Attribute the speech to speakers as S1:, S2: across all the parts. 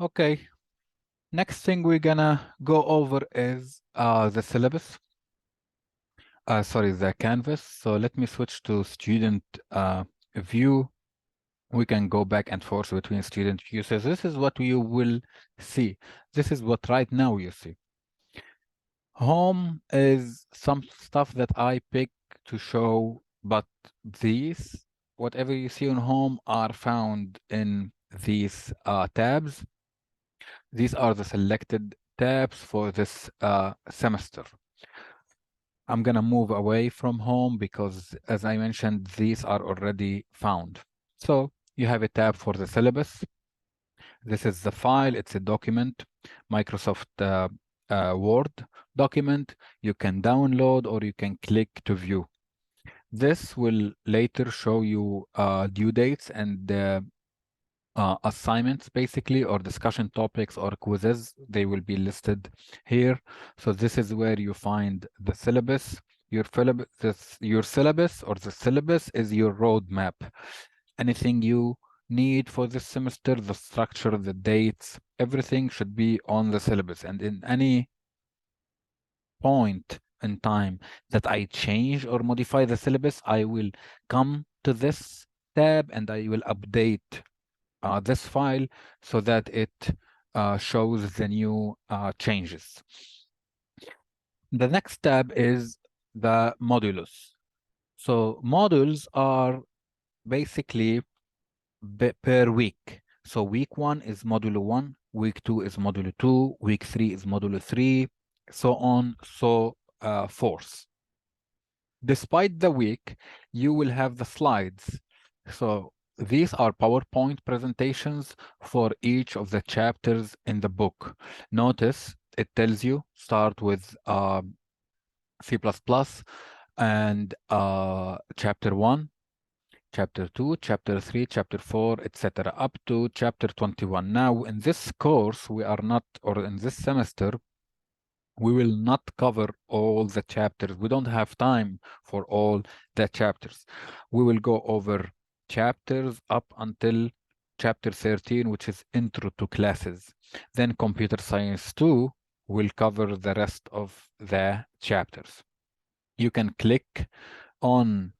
S1: Okay, next thing we're gonna go over is the syllabus. Sorry, the canvas. So let me switch to student view. We can go back and forth between student view. So this is what you will see. This is what right now you see. Home is some stuff that I pick to show, but these, whatever you see on home, are found in these tabs. These are the selected tabs for this semester. I'm gonna move away from home because, as I mentioned, these are already found. So you have a tab for the syllabus. This is the file, it's a document, Microsoft Word document. You can download or you can click to view. This will later show you due dates and assignments, basically, or discussion topics or quizzes. They will be listed here. So this is where you find the syllabus. Your syllabus or the syllabus is your roadmap. Anything you need for this semester, the structure, the dates, everything should be on the syllabus. And in any point in time that I change or modify the syllabus, I will come to this tab and I will update this file so that it shows the new changes. The next tab is the modulus. So modules are basically per week. So week 1 is modulo 1, week 2 is modulo 2, week 3 is modulo 3, so on, so forth. Despite the week, you will have the slides. So these are PowerPoint presentations for each of the chapters in the book. Notice it tells you start with C++ and chapter 1, chapter 2, chapter 3, chapter 4, etc., up to chapter 21. Now, in this course, we are not, or in this semester, we will not cover all the chapters. We don't have time for all the chapters. We will go over chapters up until chapter 13, which is Intro to Classes. Then Computer Science 2 will cover the rest of the chapters. You can click on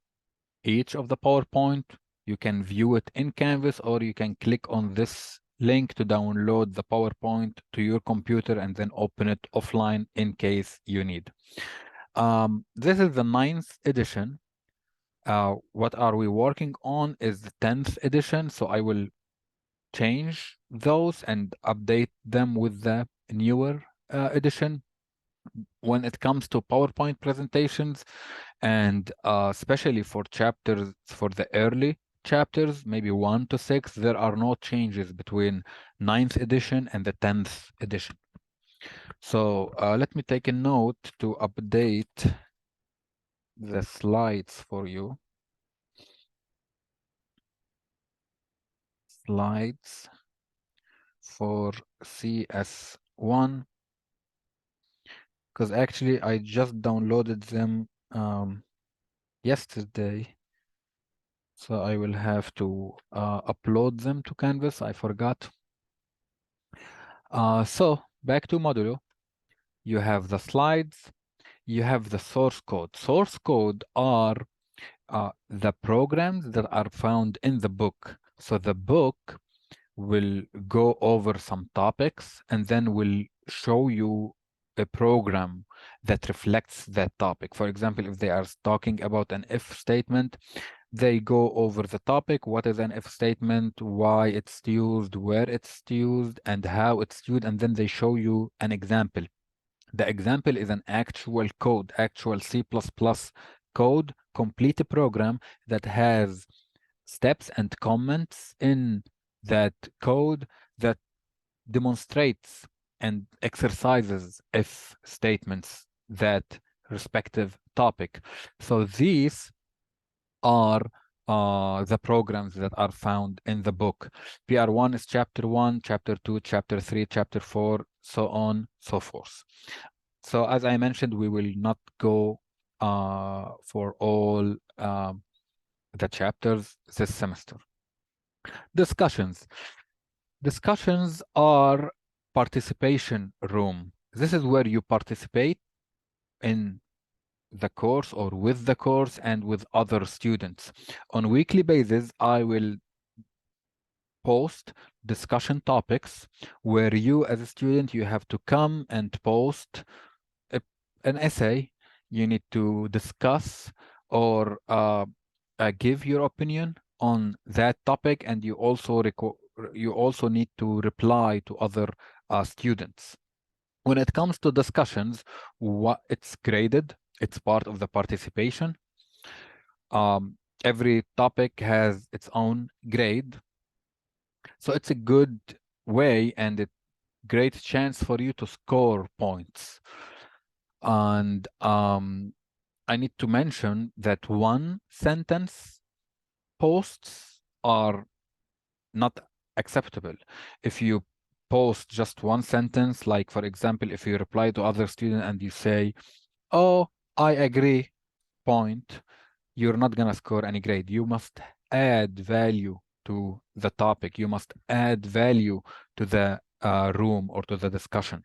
S1: each of the PowerPoint. You can view it in Canvas, or you can click on this link to download the PowerPoint to your computer and then open it offline in case you need. This is the 9th edition. What are we working on is the 10th edition, so I will change those and update them with the newer edition. When it comes to PowerPoint presentations, and especially for chapters, for the early chapters, maybe 1 to 6, there are no changes between 9th edition and the 10th edition. So let me take a note to update the slides for you. Slides for CS1, because actually I just downloaded them yesterday. So I will have to upload them to Canvas. I forgot. So back to Modulo. You have the slides. You have the source code. Source code are the programs that are found in the book. So the book will go over some topics and then will show you a program that reflects that topic. For example, if they are talking about an if statement, they go over the topic, what is an if statement, why it's used, where it's used, and how it's used, and then they show you an example. The example is an actual code, actual C++ code, complete program that has steps and comments in that code that demonstrates and exercises if statements that respective topic. So these are the programs that are found in the book. PR1 is chapter 1, chapter 2, chapter 3, chapter 4, so on, so forth. So as I mentioned, we will not go for all the chapters this semester. Discussions. Discussions are participation room. This is where you participate in the course or with the course and with other students. On a weekly basis, I will post discussion topics where you as a student, you have to come and post a, an essay. You need to discuss or give your opinion on that topic, and you also need to reply to other students. When it comes to discussions, what it's graded, it's part of the participation. Every topic has its own grade, so it's a good way and a great chance for you to score points. And I need to mention that one sentence posts are not acceptable. If you post just one sentence, like for example, if you reply to other student and you say, "Oh, I agree," point, you're not gonna score any grade. You must add value to the topic. You must add value to the room or to the discussion.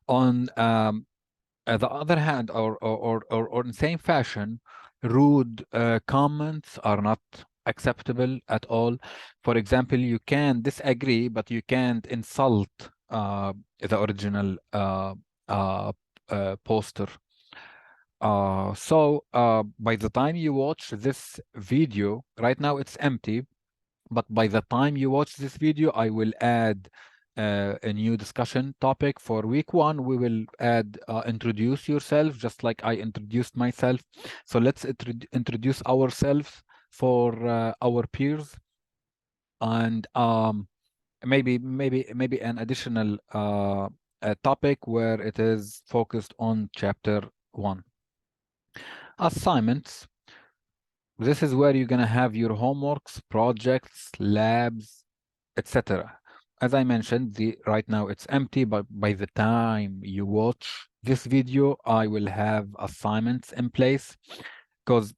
S1: On the other hand, or in same fashion, rude comments are not acceptable at all. For example, you can disagree, but you can't insult the original poster. So by the time you watch this video, right now it's empty, but by the time you watch this video, I will add a new discussion topic for week one. We will add introduce yourself, just like I introduced myself. So let's introduce ourselves for our peers, and maybe an additional a topic where it is focused on chapter one. Assignments. This is where you're going to have your homeworks, projects, labs, etc. As I mentioned, right now it's empty, but by the time you watch this video, I will have assignments in place, because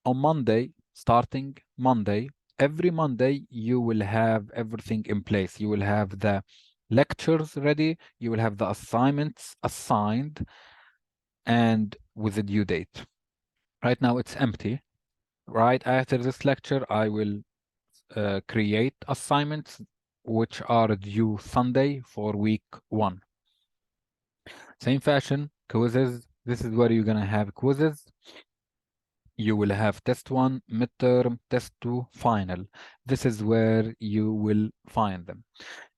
S1: on Monday, starting Monday, every Monday, you will have everything in place. You will have the lectures ready, you will have the assignments assigned, and with a due date. Right now it's empty. Right after this lecture, I will create assignments which are due Sunday for week one. Same fashion, quizzes. This is where you're gonna have quizzes. You will have test one, midterm, test two, final. This is where you will find them.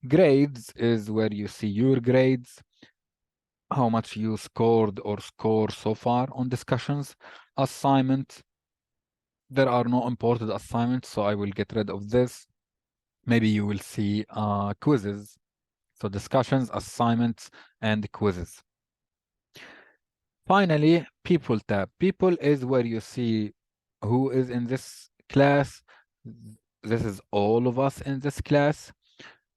S1: Grades is where you see your grades, how much you scored or score so far on discussions. Assignments, there are no important assignments, so I will get rid of this. Maybe you will see quizzes. So discussions, assignments, and quizzes. Finally, people tab. People is where you see who is in this class. This is all of us in this class.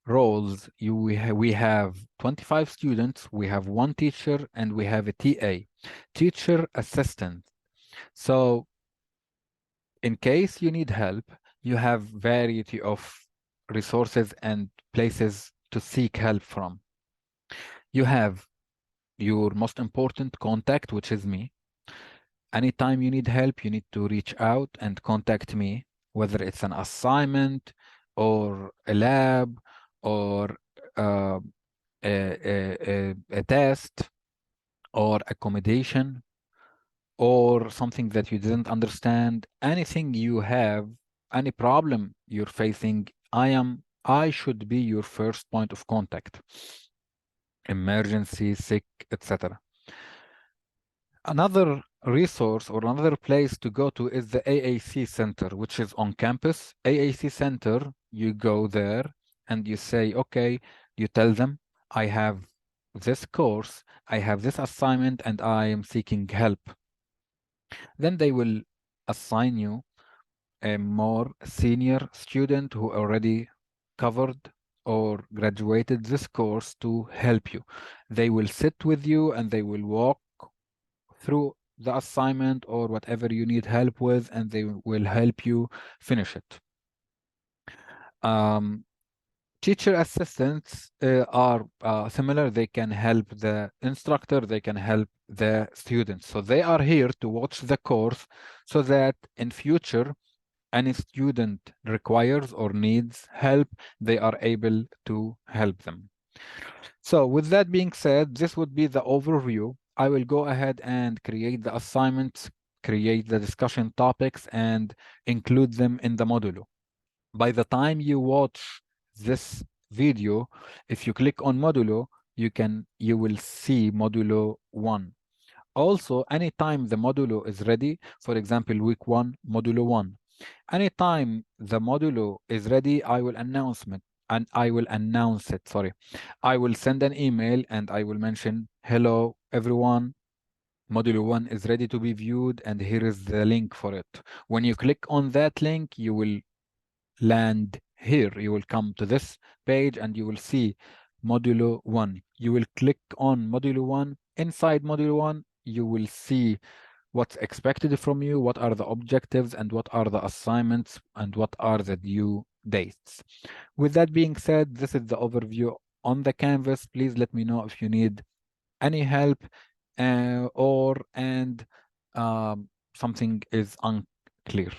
S1: Roles, we have 25 students, we have one teacher, and we have a TA, teacher assistant. So in case you need help, you have variety of resources and places to seek help from. You have your most important contact, which is me. Anytime you need help, you need to reach out and contact me, whether it's an assignment or a lab or uh, a test or accommodation or something that you didn't understand. Anything you have, any problem you're facing, I should be your first point of contact. Emergency, sick, etc. Another resource or another place to go to is the AAC Center, which is on campus. AAC Center, you go there and you say, okay, you tell them, I have this course, I have this assignment, and I am seeking help. Then they will assign you a more senior student who already covered or graduated this course to help you. They will sit with you and they will walk through the assignment or whatever you need help with, and they will help you finish it. Teacher assistants are similar. They can help the instructor, they can help the students. So they are here to watch the course so that in future, any student requires or needs help, they are able to help them. So with that being said, this would be the overview. I will go ahead and create the assignments, create the discussion topics, and include them in the modulo. By the time you watch this video, if you click on modulo, you will see modulo 1. Also, anytime the modulo is ready, for example, week 1, modulo 1. Anytime the modulo is ready, I will announce it, sorry. I will send an email and I will mention, hello, everyone, Module 1 is ready to be viewed, and here is the link for it. When you click on that link, you will land here. You will come to this page and you will see Modulo 1. You will click on Modulo 1. Inside Modulo 1, you will see what's expected from you, what are the objectives, and what are the assignments, and what are the due dates. With that being said, this is the overview on the Canvas. Please let me know if you need any help or something is unclear.